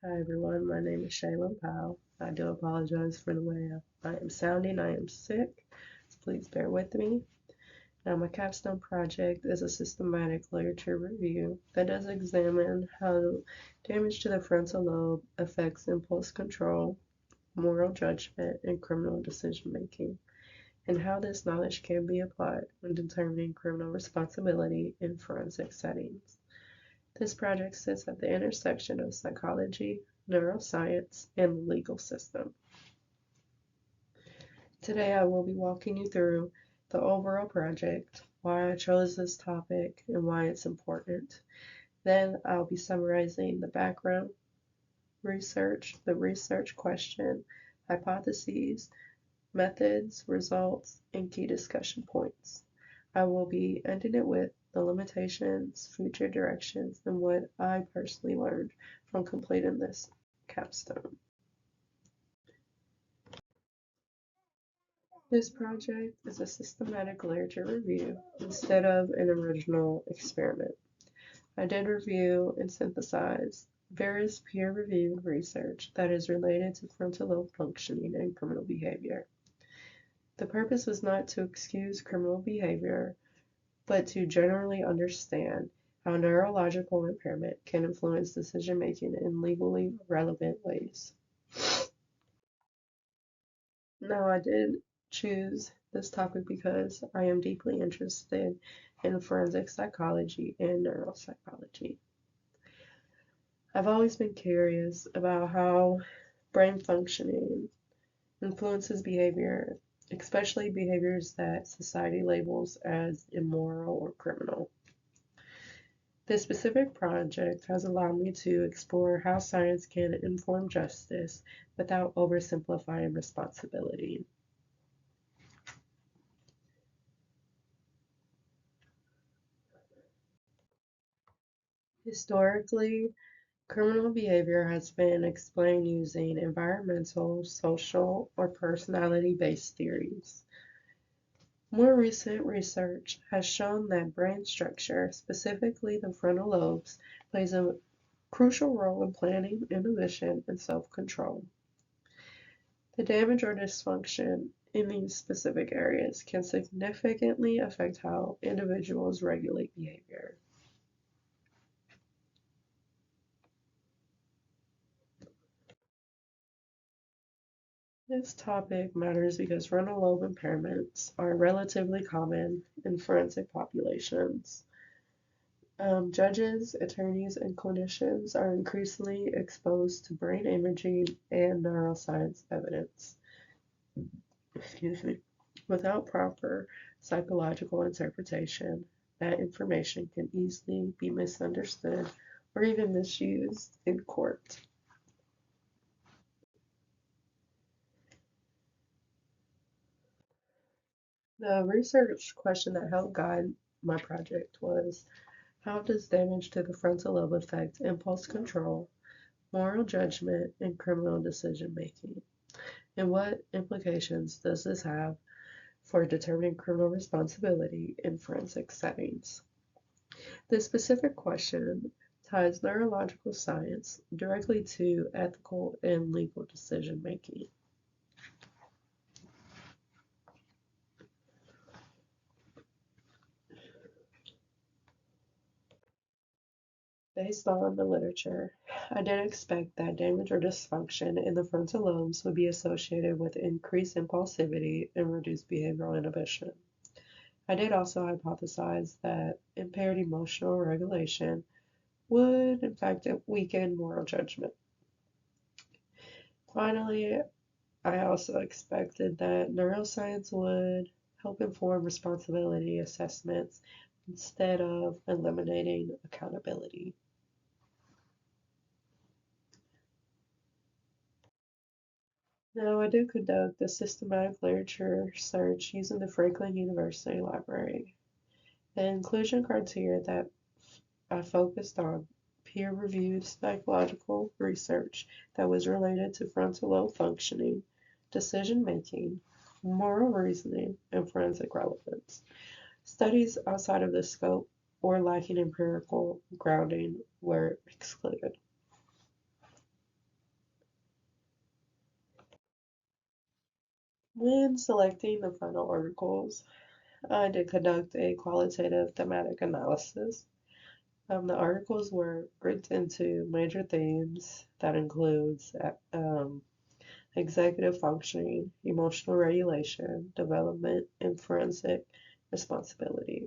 Hi everyone, my name is Shaylin Powell. I do apologize for the way I am sounding. I am sick, so please bear with me. Now, my Capstone project is a systematic literature review that does examine how damage to the frontal lobe affects impulse control, moral judgment, and criminal decision making, and how this knowledge can be applied when determining criminal responsibility in forensic settings. This project sits at the intersection of psychology, neuroscience, and the legal system. Today I will be walking you through the overall project, why I chose this topic, and why it's important. Then I'll be summarizing the background, research, the research question, hypotheses, methods, results, and key discussion points. I will be ending it with the limitations, future directions, and what I personally learned from completing this capstone. This project is a systematic literature review instead of an original experiment. I did review and synthesize various peer-reviewed research that is related to frontal lobe functioning and criminal behavior. The purpose was not to excuse criminal behavior, but to generally understand how neurological impairment can influence decision making in legally relevant ways. Now, I did choose this topic because I am deeply interested in forensic psychology and neuropsychology. I've always been curious about how brain functioning influences behavior, especially behaviors that society labels as immoral or criminal. This specific project has allowed me to explore how science can inform justice without oversimplifying responsibility. Historically, criminal behavior has been explained using environmental, social, or personality-based theories. More recent research has shown that brain structure, specifically the frontal lobes, plays a crucial role in planning, inhibition, and self-control. The damage or dysfunction in these specific areas can significantly affect how individuals regulate behavior. This topic matters because frontal lobe impairments are relatively common in forensic populations. Judges, attorneys, and clinicians are increasingly exposed to brain imaging and neuroscience evidence. Excuse me. Without proper psychological interpretation, that information can easily be misunderstood or even misused in court. The research question that helped guide my project was, how does damage to the frontal lobe affect impulse control, moral judgment, and criminal decision making? And what implications does this have for determining criminal responsibility in forensic settings? This specific question ties neurological science directly to ethical and legal decision making. Based on the literature, I did expect that damage or dysfunction in the frontal lobes would be associated with increased impulsivity and reduced behavioral inhibition. I did also hypothesize that impaired emotional regulation would, in fact, weaken moral judgment. Finally, I also expected that neuroscience would help inform responsibility assessments instead of eliminating accountability. Now, I did conduct a systematic literature search using the Franklin University Library. The inclusion criteria that I focused on peer-reviewed psychological research that was related to frontal lobe functioning, decision-making, moral reasoning, and forensic relevance. Studies outside of this scope or lacking empirical grounding were excluded. When selecting the final articles, I did conduct a qualitative thematic analysis. The articles were grouped into major themes that includes executive functioning, emotional regulation, development, and forensic responsibility.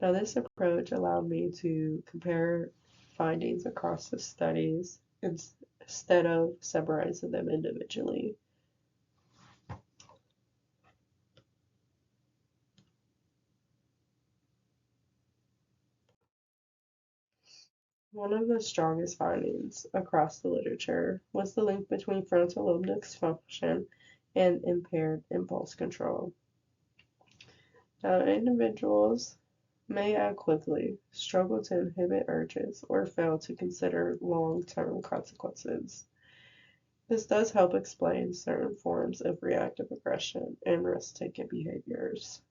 Now, this approach allowed me to compare findings across the studies instead of summarizing them individually. One of the strongest findings across the literature was the link between frontal lobe dysfunction and impaired impulse control. Now, individuals may act quickly, struggle to inhibit urges, or fail to consider long-term consequences. This does help explain certain forms of reactive aggression and risk-taking behaviors.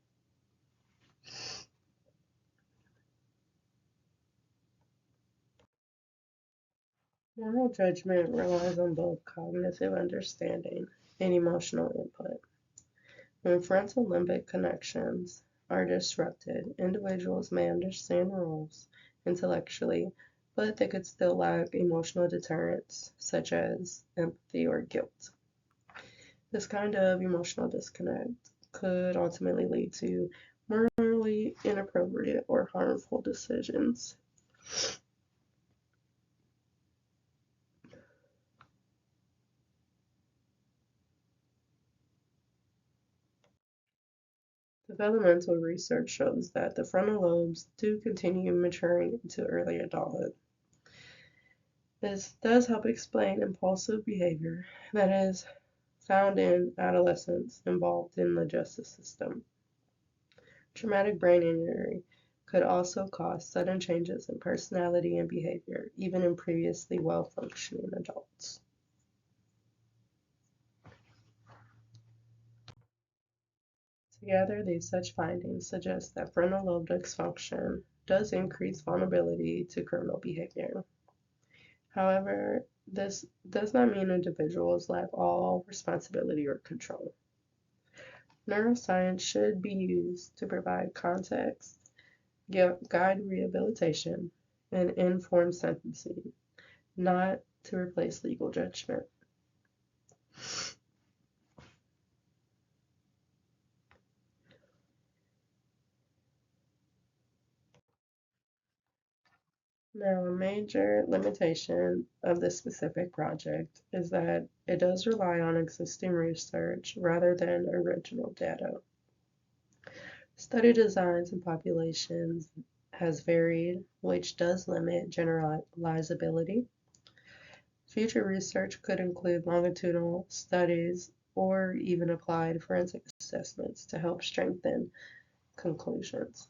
Moral judgment relies on both cognitive understanding and emotional input. When frontal limbic connections are disrupted, individuals may understand rules intellectually, but they could still lack emotional deterrents, such as empathy or guilt. This kind of emotional disconnect could ultimately lead to morally inappropriate or harmful decisions. Developmental research shows that the frontal lobes do continue maturing into early adulthood. This does help explain impulsive behavior that is found in adolescents involved in the justice system. Traumatic brain injury could also cause sudden changes in personality and behavior, even in previously well-functioning adults. Together, these such findings suggest that frontal lobe dysfunction does increase vulnerability to criminal behavior. However, this does not mean individuals lack all responsibility or control. Neuroscience should be used to provide context, guide rehabilitation, and inform sentencing, not to replace legal judgment. Now, a major limitation of this specific project is that it does rely on existing research rather than original data. Study designs and populations has varied, which does limit generalizability. Future research could include longitudinal studies or even applied forensic assessments to help strengthen conclusions.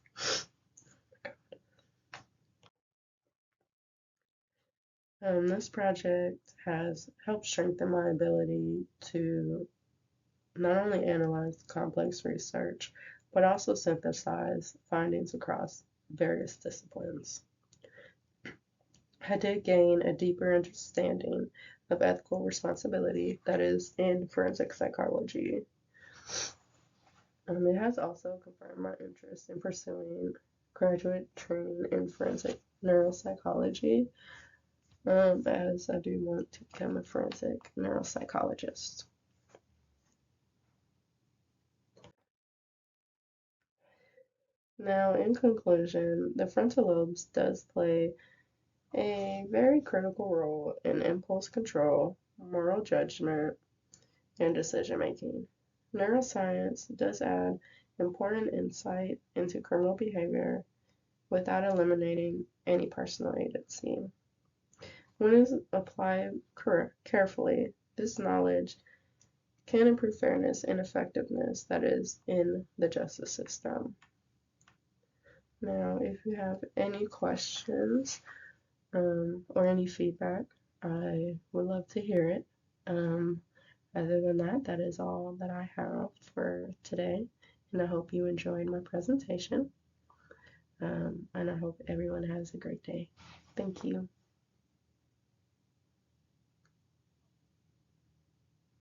This project has helped strengthen my ability to not only analyze complex research, but also synthesize findings across various disciplines. I did gain a deeper understanding of ethical responsibility that is in forensic psychology. It has also confirmed my interest in pursuing graduate training in forensic neuropsychology, as I do want to become a forensic neuropsychologist. Now, in conclusion, the frontal lobes does play a very critical role in impulse control, moral judgment, and decision making. Neuroscience does add important insight into criminal behavior without eliminating any personal agency. When it is applied carefully, this knowledge can improve fairness and effectiveness that is in the justice system. Now, if you have any questions or any feedback, I would love to hear it. Other than that, that is all that I have for today, and I hope you enjoyed my presentation, and I hope everyone has a great day. Thank you.